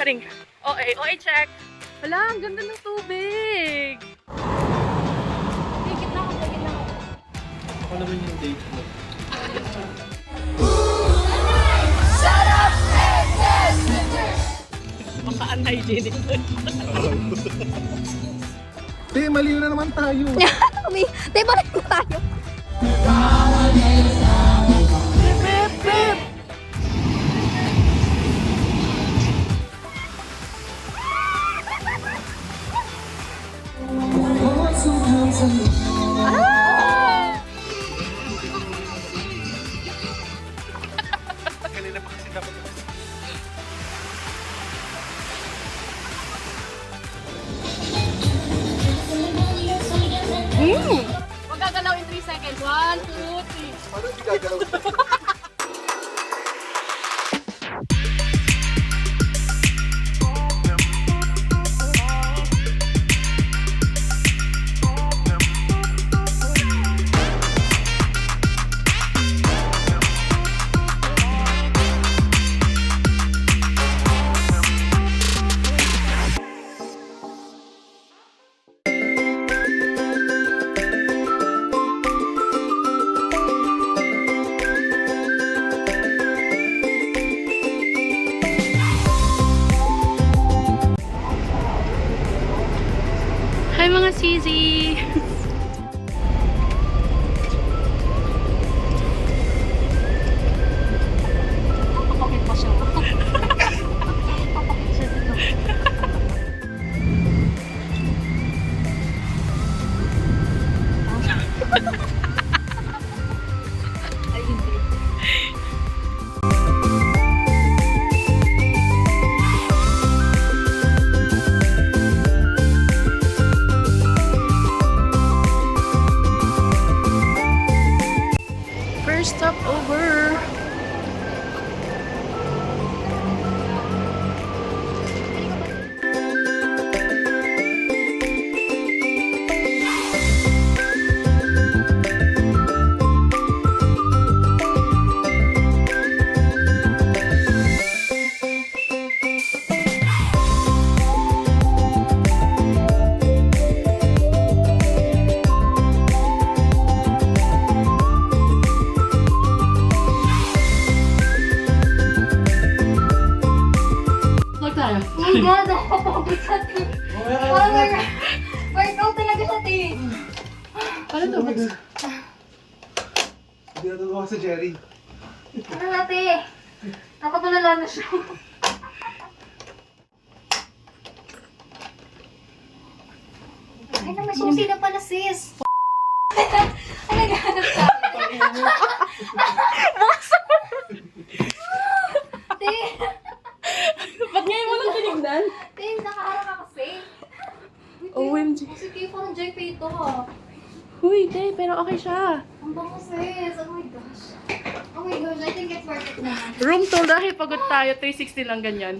Haring. OA check. Wala, ang ganda ng tubig. Tigit lang ako. Ako naman yung date mo. Baka unhygienic doon. Maliw na naman tayo. Diba rin mo tayo? Kanina pa kasi dapat. Huwag gagalaw in 3 seconds. 1, 2, 3. Paano hindi gagalaw? Hi mga Sisi! Kapakit pa siya. Ay, hindi. First stop over. Vlog tayo. Oh my God, ako papagod sa team. Oh my God. Workout talaga sa team. Paano to? Hindi natutuwa sa Jerry. Ano natin? Nakatulala na siya. Ay, na may susi na pala, sis. Ay, naghahanap ka. Te, Ba't ngayon mo lang tinignan? te, nakaharap ka kasi. OMG. Kasi kayo parang JP ito, ha. Huy, te, pero okay siya. Ang bango, sis. Oh my gosh. Oh my gosh, I think it's worth it na. Room tour dahil pagod tayo, 360 lang ganyan.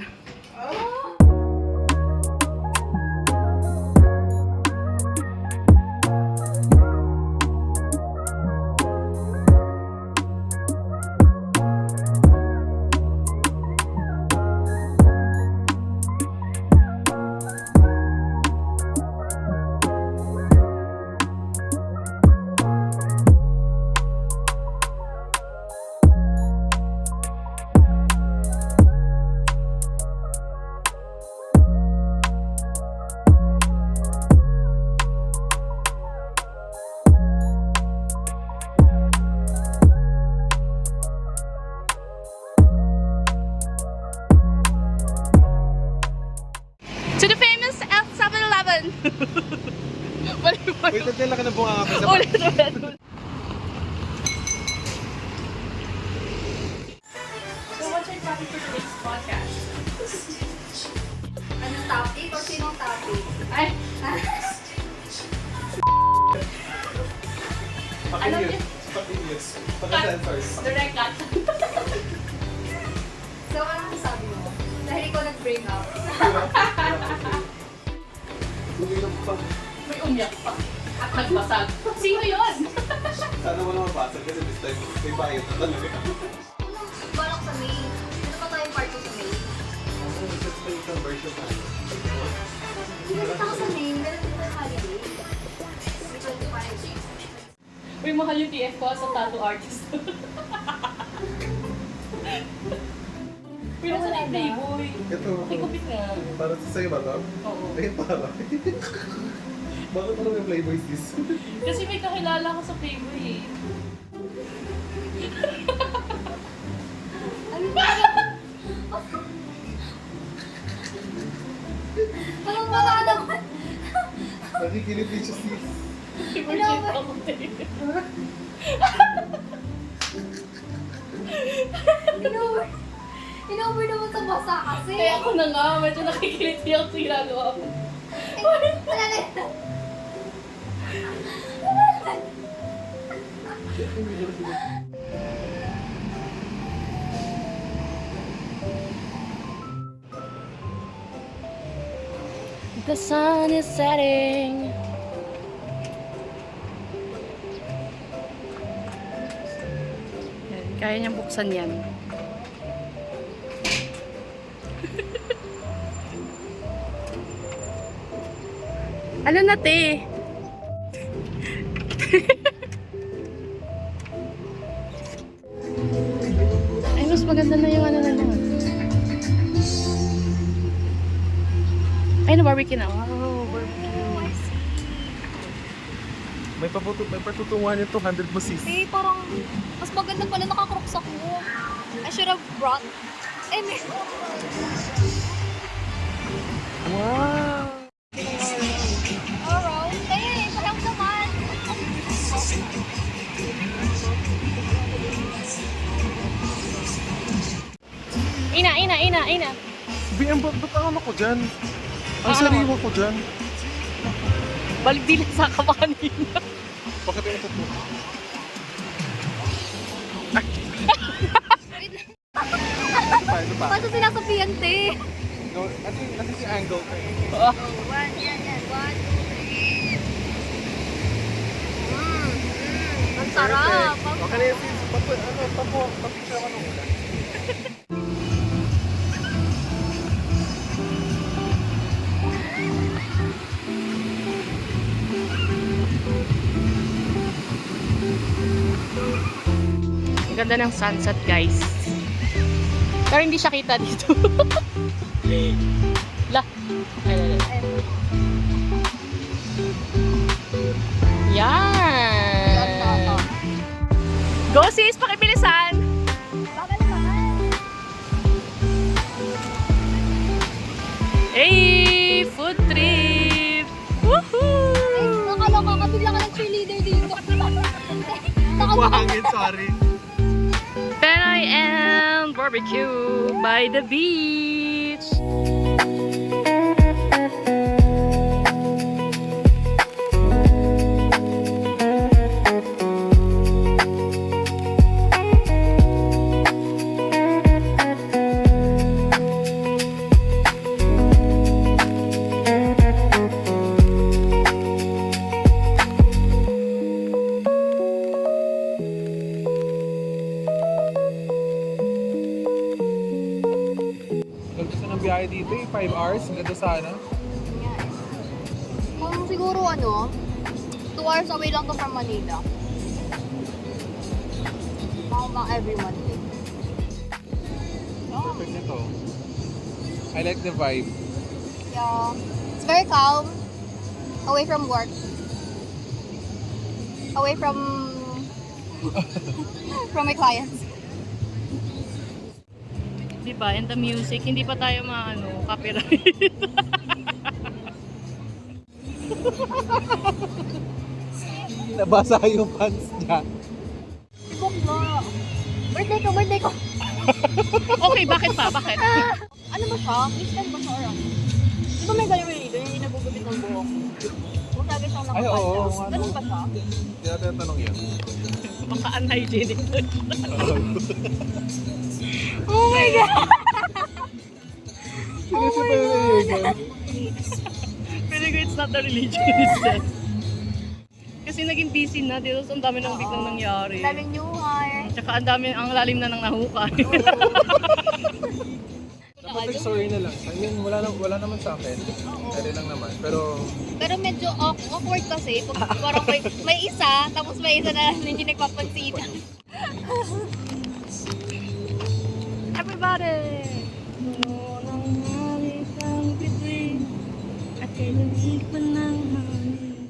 To the famous F7-Eleven! Wait, nagdala ka na bunga nga pa sa Ulit. So what's your topic for today's podcast? Anong topic or sinong topic? Ay, Alam niyo- Pag-English. Pag-sensors. direct cut. So, anong sabi mo? Dahil ikaw nag-bring up. Uminom pa. May umiyak pa. At nagbasag. Sino yun? Sana mo na mabasag kasi this time may bayad na talaga. Balak sa May. Ano pa tayong part 2 sa May? Just wait lang. Nakita ko sa name, meron din tayo holiday. May 25. Uy, mahal yung TF ko sa tattoo artist. Pero sa yung Playboy. Ito. Okay, kupit nga. Para sa sa'yo ba to? Oo. Ayun para. Bakit parang may Playboy sis? Kasi may kakilala ko sa Playboy eh. Ano ba? Anong mga naman? Nakikinig din siya sis. Emergent ako eh. Inover naman sa basa kasi. Kaya ako na nga, medyo nakikiliti ako sa ginagawa ko. Wala na. The sun is setting. Yan, kaya niyang buksan yan. Ano na, te? Ay, mas maganda na yung ano na lang. Ay, na-barbecue na. Wow, barbecue. May patutunguhan yung 200 mo sis. Eh, parang mas maganda pala nakakrocks ako. I should have brought. Eh, may... Wow! Alright. Eh, parang naman. Ina. BM, ba't ang ano ko dyan? Ang Ah, sariwa ko dyan. Balik din sa kama kanina. Bakit yung ito po? Paano pa? Paano sinasabihan, te? No, kasi si angle ko eh. One, yan. 1, 2, 3. Ang sarap. Okay na yung sis. Papicture ako nung ulan. Ang ganda ng sunset, guys. Pero hindi siya kita dito. La. Ay. Yan. Go sis, pakibilisan. Bakit naman? Hey, food trip. Woohoo! Nakaloka ka, bigla ka ng cheerleader dito. Buhangin, sorry. Penoy and barbecue by the beach. Gusto ng biyahe dito eh, 5 hours. Ganda sana. Kung siguro 2 hours away lang to from Manila. Mga every Monday. Perfect nito. I like the vibe. Yeah. It's very calm. Away from work. Away from from my clients. Diba? And the music, hindi pa tayo copyright. Nabasa yung pants niya. Ibok mo. Birthday ko. Okay, bakit pa? Bakit? Ano ba siya? Christian ba siya? Di ba may gallery leader yung nagugupit ng buhok? Kung lagi siyang Ay, oo, nakapanda. ano. Ganun ba siya? Kaya tinatanong yan. Baka unhygienic. Oh my God! Sino siya pa yun? Pero it's not a religion itself. Kasi naging busy na, dito ang dami nang biglang nangyari. Daming new hire. Tsaka ang lalim na ng nahukay. Siyempre, sorry na lang. I mean, wala naman sa akin. Sorry lang naman. Pero, Pero medyo awkward kasi. Pag parang may isa, tapos may isa na hindi nagpapansin. Everybody! Puno ng hangin ang bituin at kailangan pa ng hangin.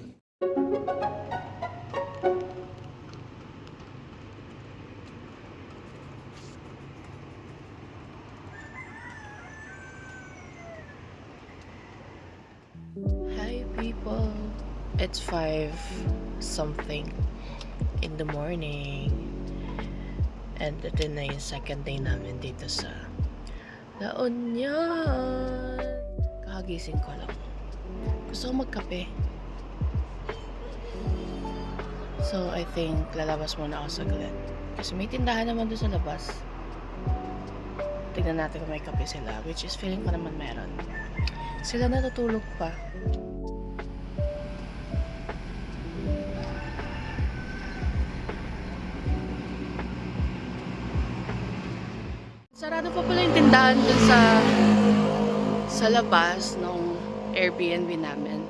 Hi people! It's 5 something in the morning. And ito na yung second day namin dito sa La Union. Kakagising ko lang. Gusto ko magkape. So I think lalabas muna ako saglit. Kasi may tindahan naman doon sa labas. Tignan natin kung may kape sila. Which is feeling ko naman meron. Sila natutulog pa. Sarado pa pala yung tindahan dun sa labas ng Airbnb namin.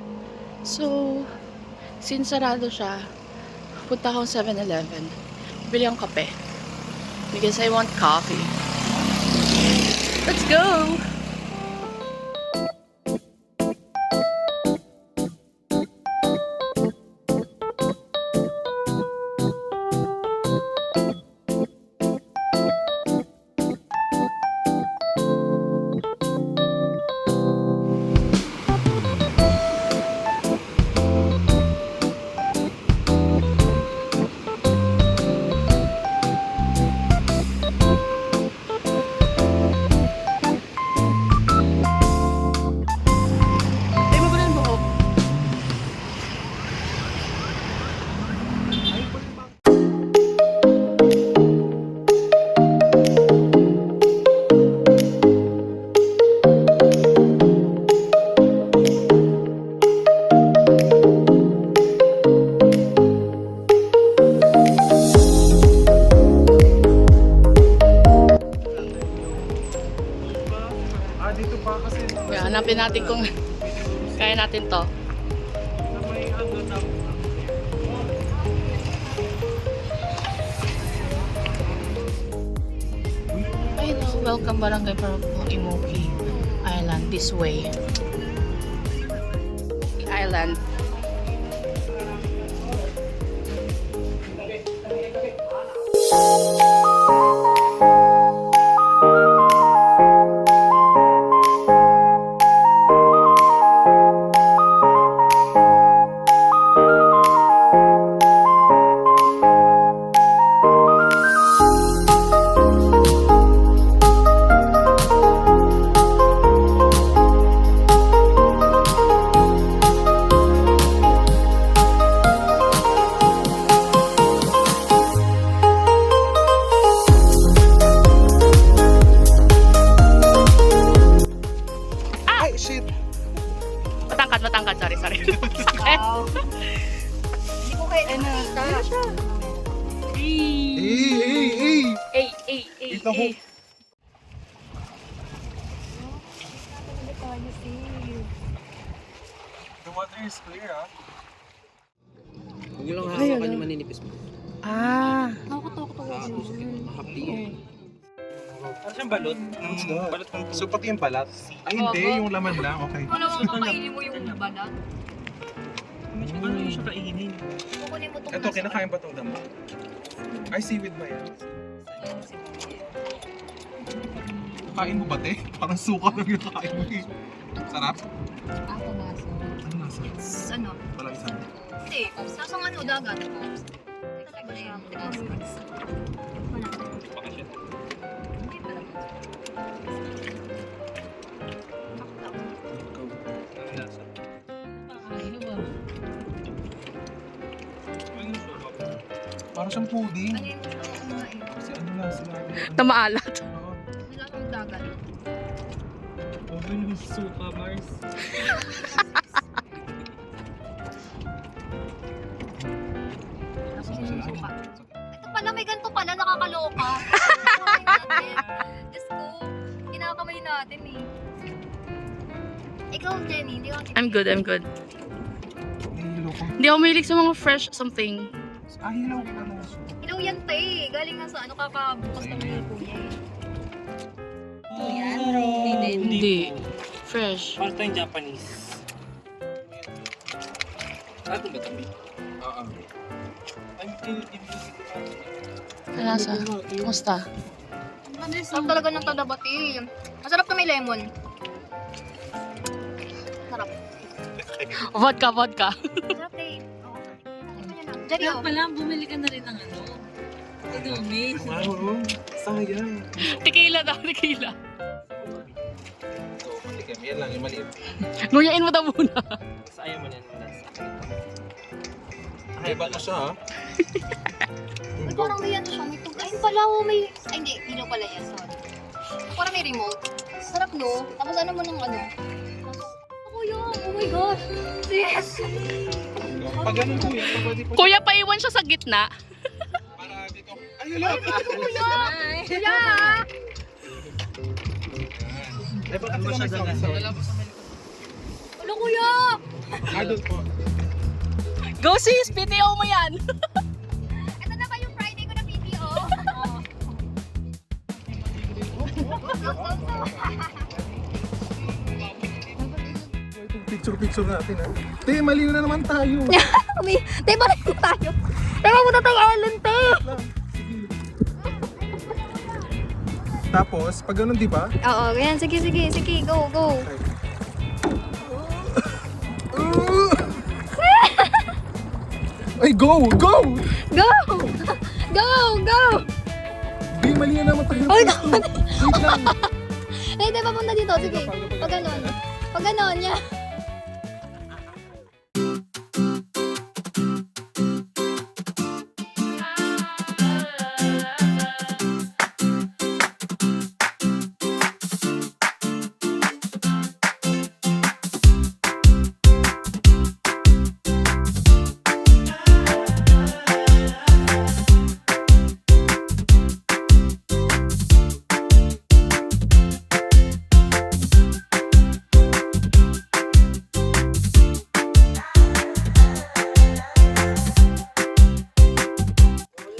So, since sarado siya, punta akong 7-Eleven. Bili akong kape. Because I want coffee. Let's go! Tayo mo ba ng buhok? dito pa kasi Yeah, hanapin natin kung kaya natin to. na may ano na. Hello, welcome Barangay Parapong Imoki Island, this way. Island. Ay, shit! Matangkad, sorry. Wow. Hindi ko kayo nakita. Ito ho. The water is clear, ah. Huwag lang hawakan yung maninipis mo. Ah, Nakakatakot ako. Mahapdi eh. Ano siyang balot? Balot ng so pati yung balat? Ay hindi, yung laman lang, okay. Kung naman kakainin mo yung balat, Ano yung siya kainin? kukunin mo itong Ito, kinakain ba itong damo? Ay, seaweed ba yan? Kain mo ba, te? Parang suka lang yung kain mo eh. Sarap? Ako nasa. Ano nasa? Ano? Walang isang. Hindi. Sasang ano, dagat. Teka na yan. Teka na. Baka siya. Hindi talaga. Ano nasa? Parang siyang pudding. Ano yung gusto ko kumain? Kasi ano na, sinabi niya. na maalat. Oo. Wala kang dagat. Oven with suka, Mars. Tapos yung suka. Ito pala, may ganito pala, nakakaloka. Diyos ko, kinakamay natin eh. Ikaw, Jenny, hindi ako I'm good, I'm good. Hilo ko. Hindi ako mahilig sa mga fresh something. Hilo ko na. Ilaw yan, te. Galing nga sa ano, kakabukas naman yung kuya eh. Ito yan? Hindi din. Hindi. Fresh. Para tayong Japanese. Atin ba tabi? Oo. Kalasa. Kumusta? Sarap talaga ng tadabati. Masarap na may lemon. Sarap. Vodka, vodka. Sarap, te. Jerry, oh. Pala, bumili ka na rin ng ano. Indomie. Wow, sayang. Tequila daw, tequila. So, malikim. Yan lang, yung maliit. Nguyain mo daw muna. Sa ayaw mo na yung lasa. Ay, baka siya ha? Ay, parang may ano siya, may tug... Ayun pala, oh, may... Ay, hindi. Ilaw pala yan, sorry. Parang may remote. Sarap, no? Tapos ano mo ng ano? Ako yun! Oh my gosh! Sis! Pag ganun po yan, pwede po. Kuya, paiwan siya sa gitna. Para dito. Ay, wala. Kuya! Kuya! Ay, bakit sila may sausaw? Ano, kuya? Ah, doon po. Go sis, PTO mo yan. Ito na ba yung Friday ko na PTO? Picture natin ha. Te, mali na naman tayo. Te, balik mo tayo. Tama mo na tayo, Ellen, te! Tapos, pag ganun, di ba? Oo, ganyan. Sige, sige, sige. Go, go. Ay, go! Go! Go! Go! Go! Di, mali na naman tayo. Ay, Wait lang. Hindi, papunta dito. Sige. Pag ganon. Pag ganon, yan.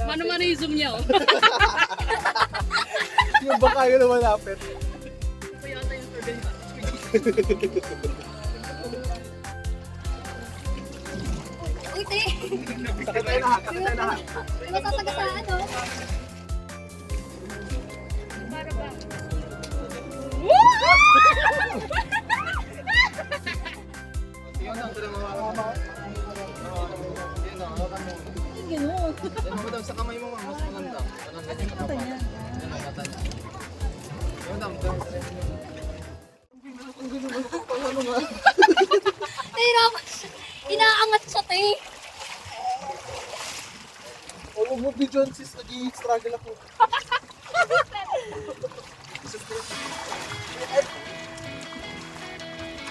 Mano-mano yung zoom niya, oh. Yung baka yun na malapit. Uy, te. Sakit tayo lahat. Sakit tayo lahat. May masasagasaan, no? Para ba? Yun ang sila mga Gano'n. Yan mo daw sa kamay mo, mas maganda. Mata niya. Yan ang mata niya. Yan ang Nahirapan siya. Inaangat siya, te. huwag mo bidyon sis, nag-i-struggle ako.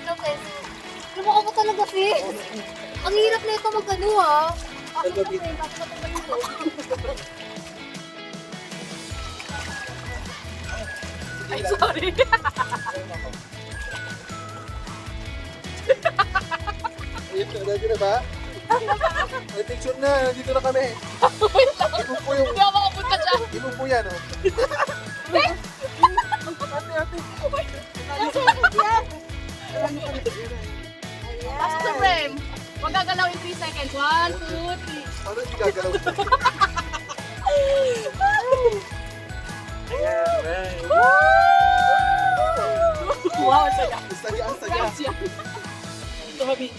Lopez. Lumaka ko talaga, sis. Ang hirap na ito mag-ano, ha? Ako na rin, tapos ako pa yung loob. Ay, sorry. Ready na ba? May picture na, dito na kami. Ibo po yung, Hindi ako makapunta dyan. ibo po yan, oh. Ate. Pasok sa frame. Huwag gagalaw in 3 seconds. 1, 2, 3. Paano hindi gagalaw? Ayan, right. Wow, ang saya. Saya, ang saya. Ang saya. Ito, Habi.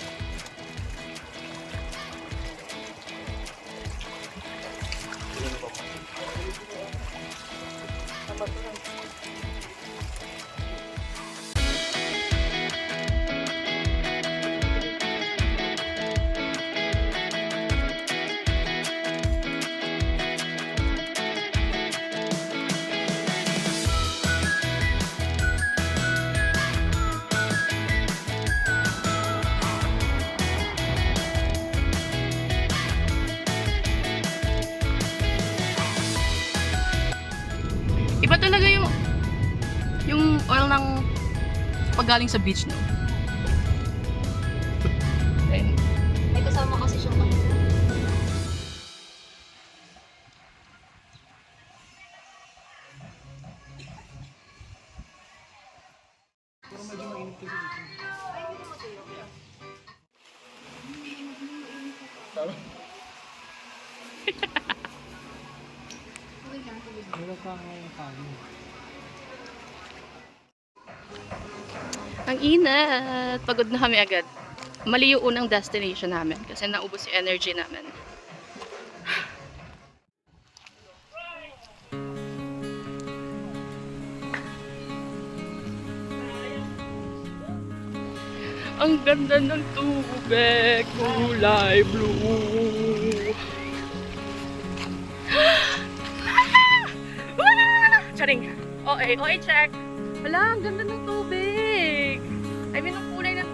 parang paggaling sa beach, no? Ayun. May kasama kasi siyang kanina. Ang inat! Pagod na kami agad. Mali yung unang destination namin kasi naubos yung energy namin. Ang ganda ng tubig, kulay blue. Charing! OA check! Wala, ang ganda ng tubig! I mean, ang kulay ng...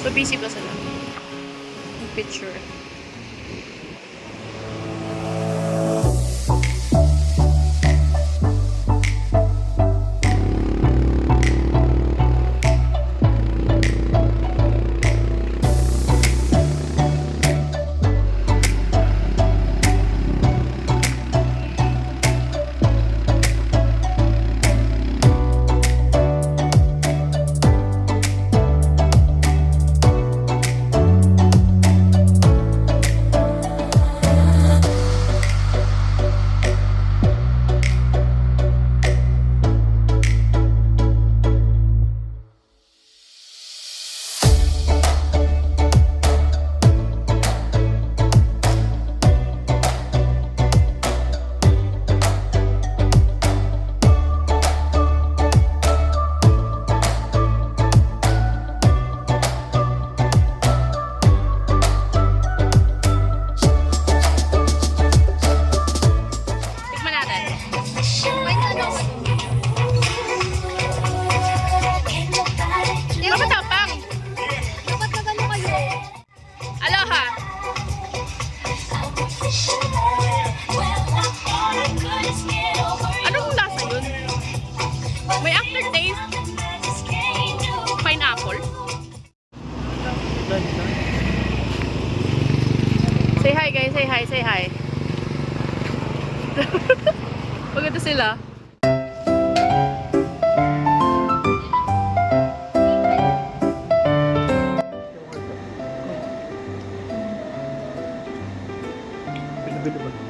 So, busy pa sila. Yung picture. Tikman natin. May ano? Dapat tapang! Dapat nagano kayo? Aloha! Anong lasa yun? May aftertaste? Pineapple? Say hi guys, say hi, say hi. Maganda sila. Binibili ba?